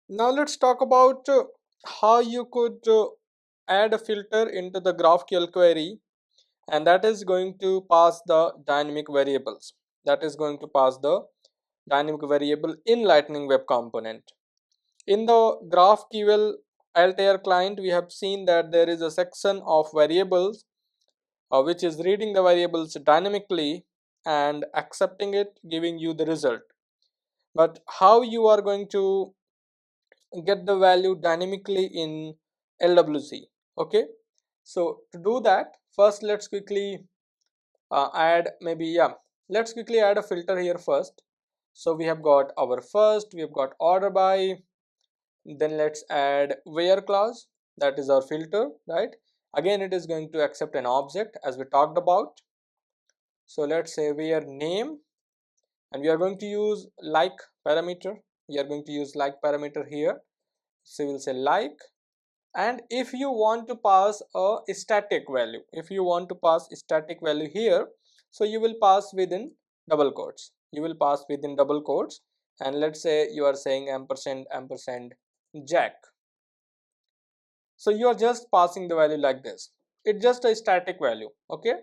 Now let's talk about how you could add a filter into the GraphQL query, and that is going to pass the dynamic variables. That is going to pass the dynamic variable in Lightning Web Component. In the GraphQL Altair client, we have seen that there is a section of variables which is reading the variables dynamically and accepting it, giving you the result. But how you are going to get the value dynamically in LWC? Okay, so to do that, first let's quickly add maybe let's quickly add a filter here first. So we have got our first, we have got order by, then let's add where clause, that is our filter, right? Again it is going to accept an object as we talked about. So let's say where name, and we are going to use like parameter. We are going to use like parameter here, so we'll say like. And if you want to pass a static value, if you want to pass static value here, so you will pass within double quotes, you will pass within double quotes, and let's say you are saying ampersand ampersand jack. So you are just passing the value like this, it's just a static value. Okay,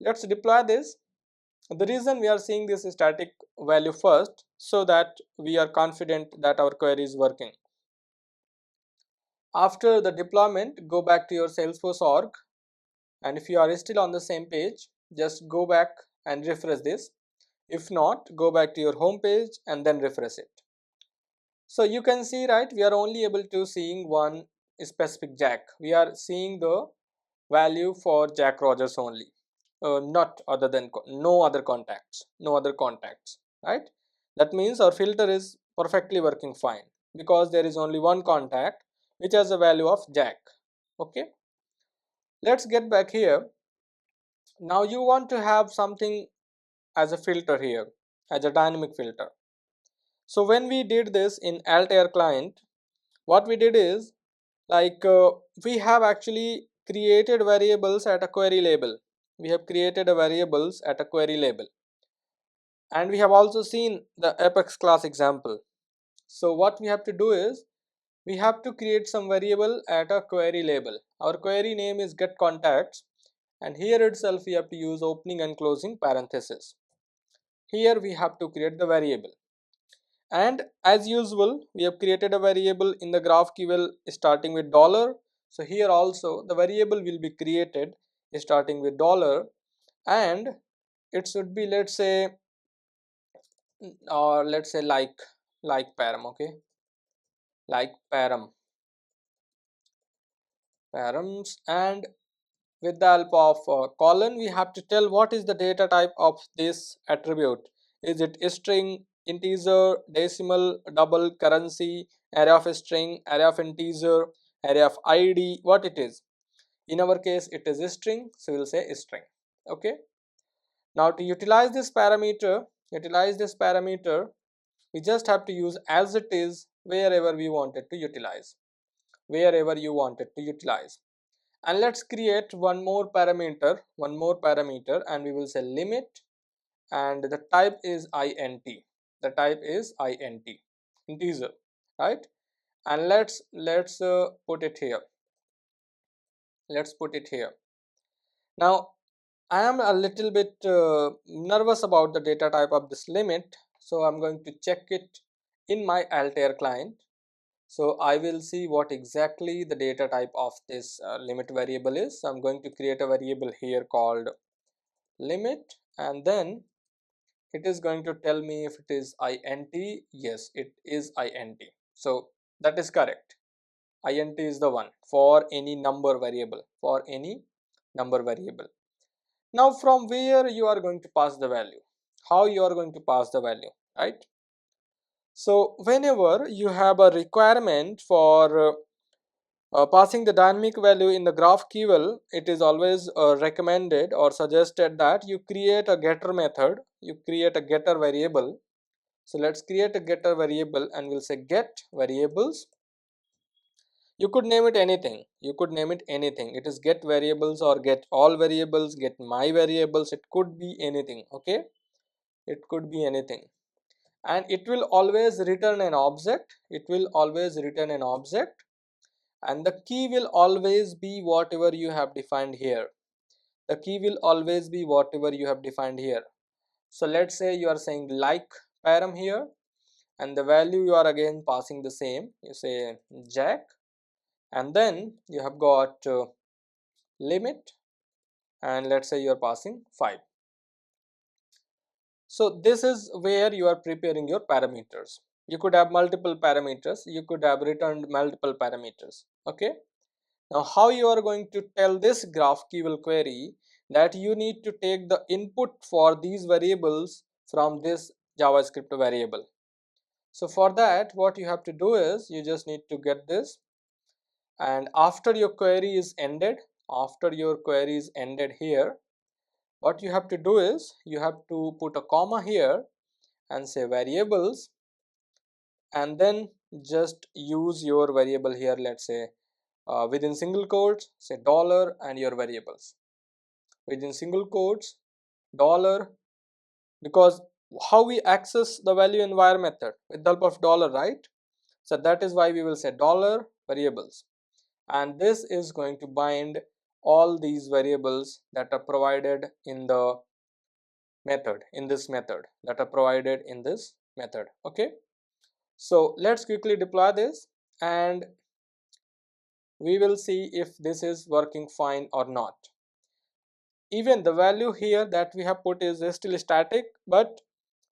let's deploy this. The reason we are seeing this static value first, so that we are confident that our query is working. After the deployment, go back to your Salesforce org, and if you are still on the same page, just go back and refresh this. If not, go back to your home page and then refresh it. So you can see, right, we are only able to seeing one specific Jack. We are seeing the value for Jack Rogers only, not other than no other contacts, no other contacts, right? That means our filter is perfectly working fine because there is only one contact which has a value of Jack. Okay, let's get back here. Now you want to have something as a filter here, as a dynamic filter. So when we did this in Altair client, what we did is, like we have actually created variables at a query label. We have created a variables at a query label, and we have also seen the Apex class example. So what we have to do is, we have to create some variable at a query label. Our query name is get contacts, and here itself we have to use opening and closing parenthesis. Here we have to create the variable, and as usual we have created a variable in the GraphQL starting with dollar. So here also the variable will be created starting with dollar, and it should be, let's say, or let's say like param. Okay, like params, and with the help of colon we have to tell what is the data type of this attribute. Is it string, integer, decimal, double, currency, array of string, array of integer, array of id, what it is? In our case it is a string, so we'll say string. Okay, now to utilize this parameter, we just have to use as it is wherever we wanted to utilize, wherever you wanted to utilize. And let's create one more parameter, and we will say limit, and the type is int, the type is int, integer, right? And let's put it here, let's put it here. Now I am a little bit nervous about the data type of this limit, so I'm going to check it in my Altair client. So I will see what exactly the data type of this limit variable is. So I'm going to create a variable here called limit, and then it is going to tell me if it is int. Yes, it is int, so that is correct. Int is the one for any number variable, for any number variable. Now from where you are going to pass the value, how you are going to pass the value, right? So whenever you have a requirement for passing the dynamic value in the GraphQL, it is always recommended or suggested that you create a getter method, you create a getter variable. So let's create a getter variable, and we'll say get variables. You could name it anything, you could name it anything. It is get variables or get all variables, get my variables, it could be anything. Okay, it could be anything. and it will always return an object. It will always return an object, and the key will always be whatever you have defined here. The key will always be whatever you have defined here. So let's say you are saying like param here, and the value you are again passing the same. You say jack, and then you have got limit, and let's say you are passing 5. So this is where you are preparing your parameters. You could have multiple parameters, you could have returned multiple parameters. Okay, now how you are going to tell this GraphQL query that you need to take the input for these variables from this JavaScript variable. So for that, what you have to do is you just need to get this, and after your query is ended, here, what you have to do is you have to put a comma here and say variables, and then just use your variable here. Let's say within single quotes say dollar and your variables within single quotes dollar, because how we access the value in var method with the help of dollar, right? So that is why we will say dollar variables, and this is going to bind all these variables that are provided in the method, okay. So let's quickly deploy this, and we will see if this is working fine or not. Even the value here that we have put is still static, but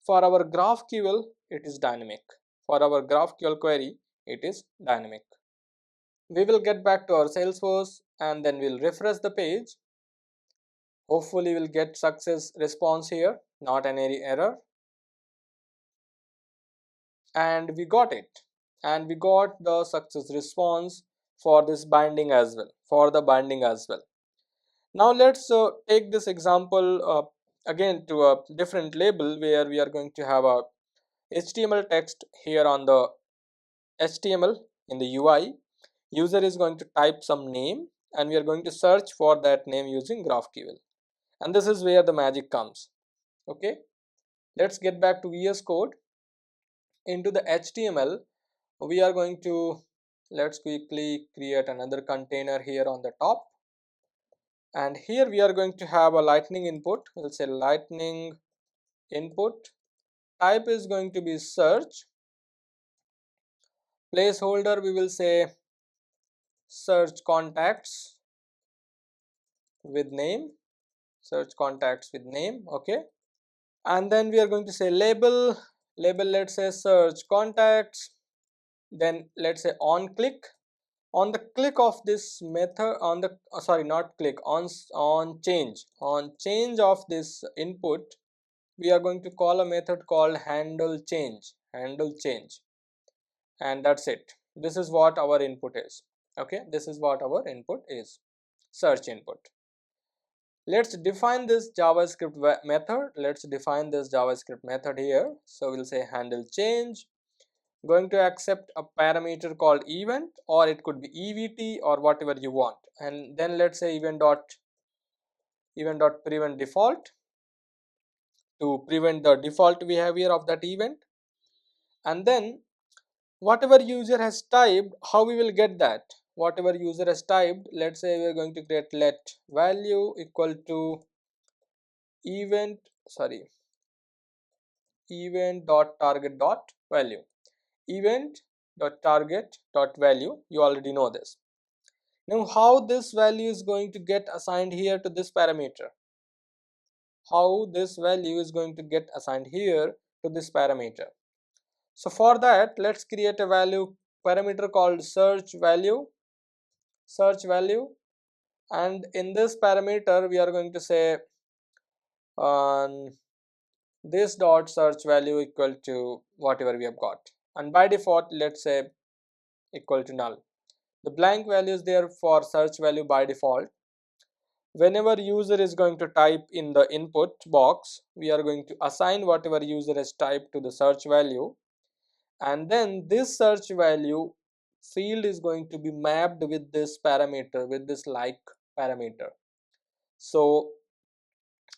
for our GraphQL it is dynamic. For our GraphQL query it is dynamic. We will get back to our Salesforce and then we'll refresh the page. Hopefully we'll get success response here, not an error. And we got it, and we got the success response for this binding as well, Now let's take this example again to a different label, where we are going to have a HTML text here on the HTML. In the UI, user is going to type some name, and we are going to search for that name using GraphQL, and this is where the magic comes. Okay, let's get back to VS Code. Into the HTML, we are going to, let's quickly create another container here on the top, and here we are going to have a lightning input. We'll say lightning input, type is going to be search, placeholder we will say search contacts with name, okay. And then we are going to say label, let's say search contacts. Then let's say on click, on the click of this method, on the sorry, not click, on change of this input, we are going to call a method called handle change, and that's it. This is what our input is. Okay, this is what our input is, search input. Let's define this JavaScript method here. So we'll say handle change, going to accept a parameter called event, or it could be EVT or whatever you want, and then let's say event dot prevent default, to prevent the default behavior of that event. And then whatever user has typed, how we will get that? Whatever user has typed, let's say we are going to create let value equal to event dot target dot value, event dot target dot value. You already know this. Now how this value is going to get assigned here to this parameter? So for that, let's create a value parameter called search value, and in this parameter we are going to say this dot search value equal to whatever we have got, and by default let's say equal to null. The blank value is there for search value by default. Whenever user is going to type in the input box, we are going to assign whatever user has typed to the search value, and then this search value field is going to be mapped with this parameter, with this like parameter. So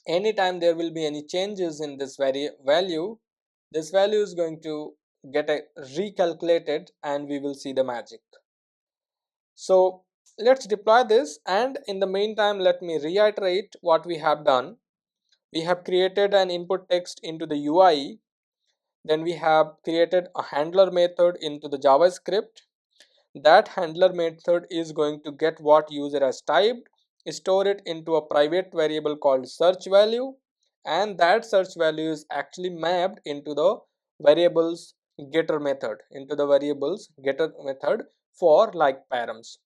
anytime there will be any changes in this value, this value is going to get recalculated and we will see the magic. So let's deploy this, and in the meantime let me reiterate what we have done. We have created an input text into the UI, then we have created a handler method into the JavaScript. That handler method is going to get what user has typed, store it into a private variable called search value, and that search value is actually mapped into the variables getter method, for like params.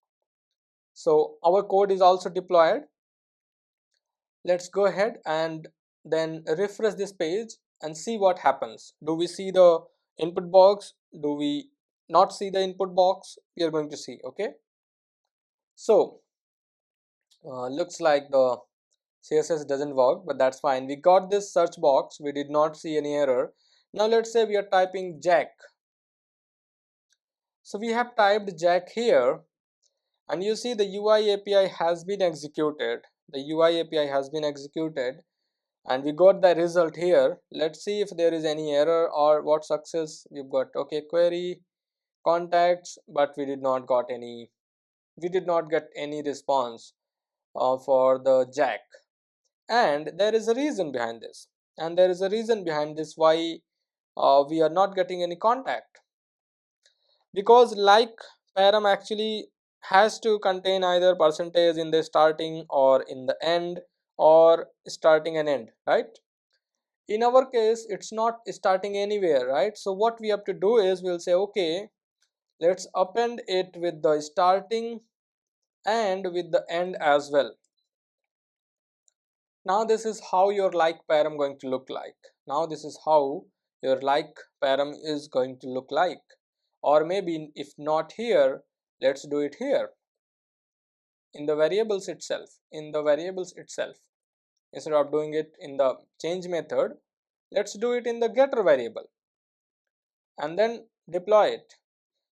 So our code is also deployed. Let's go ahead and then refresh this page and see what happens. Do we see the input box? Do we not see the input box? We are going to see. Okay, so looks like the CSS doesn't work, but that's fine. We got this search box, we did not see any error. Now let's say we are typing Jack. So we have typed Jack here, and you see the UI API has been executed. The UI API has been executed and we got the result here. Let's see if there is any error or what success we've got. Okay, query contacts, but we did not get any response for the Jack. And there is a reason behind this, why we are not getting any contact, because like param actually has to contain either percentage in the starting or in the end, or starting and end, right? In our case it's not starting anywhere, right? So what we have to do is we'll say, okay, let's append it with the starting and with the end as well. Now this is how your like param going to look like. Or maybe if not here, let's do it here in the variables itself. Instead of doing it in the change method, let's do it in the getter variable and then deploy it.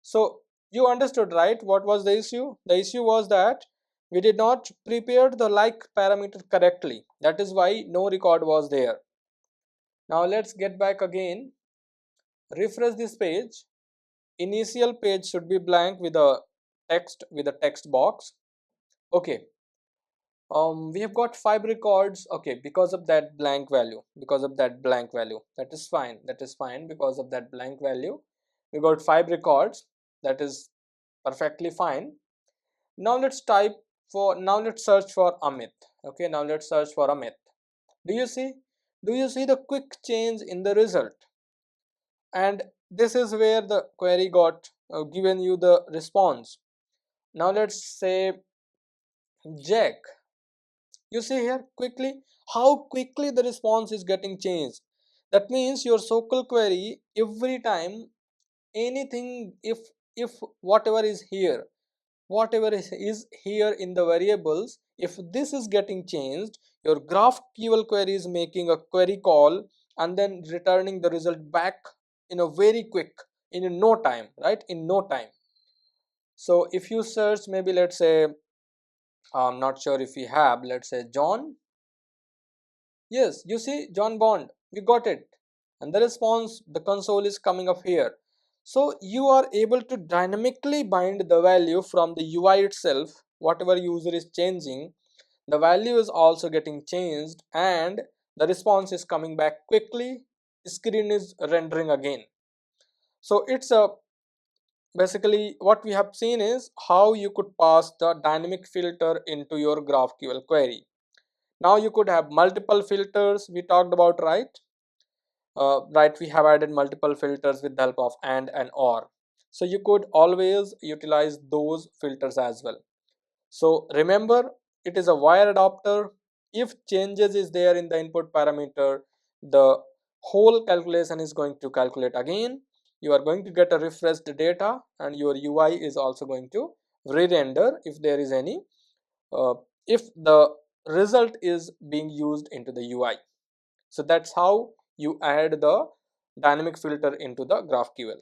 So you understood, right? What was the issue? The issue was that we did not prepare the like parameter correctly. That is why no record was there. Now let's get back again, refresh this page. Initial page should be blank with a text box. Okay, we have got 5 records. Okay, because of that blank value, that is fine, because of that blank value we got 5 records. That is perfectly fine. Now let's search for Amit. Okay, now let's search for Amit. Do you see the quick change in the result? And this is where the query got given you the response. Now let's say Jack. You see here how quickly the response is getting changed. That means your SQL query, every time anything, if whatever is here in the variables, if this is getting changed, your GraphQL query is making a query call and then returning the result back in a very quick, in no time, right? In no time. So if you search, maybe let's say, I'm not sure if we have, let's say John. Yes, you see John Bond, we got it. And the response, the console is coming up here. So you are able to dynamically bind the value from the UI itself. Whatever user is changing, the value is also getting changed and the response is coming back quickly. Screen is rendering again. So it's a basically what we have seen is how you could pass the dynamic filter into your GraphQL query. Now you could have multiple filters we talked about, right? Right, we have added multiple filters with the help of and or. So you could always utilize those filters as well. So remember, it is a wire adapter. If changes is there in the input parameter, the whole calculation is going to calculate again. You are going to get a refreshed data and your UI is also going to re-render if there is any if the result is being used into the UI. So that's how you add the dynamic filter into the GraphQL.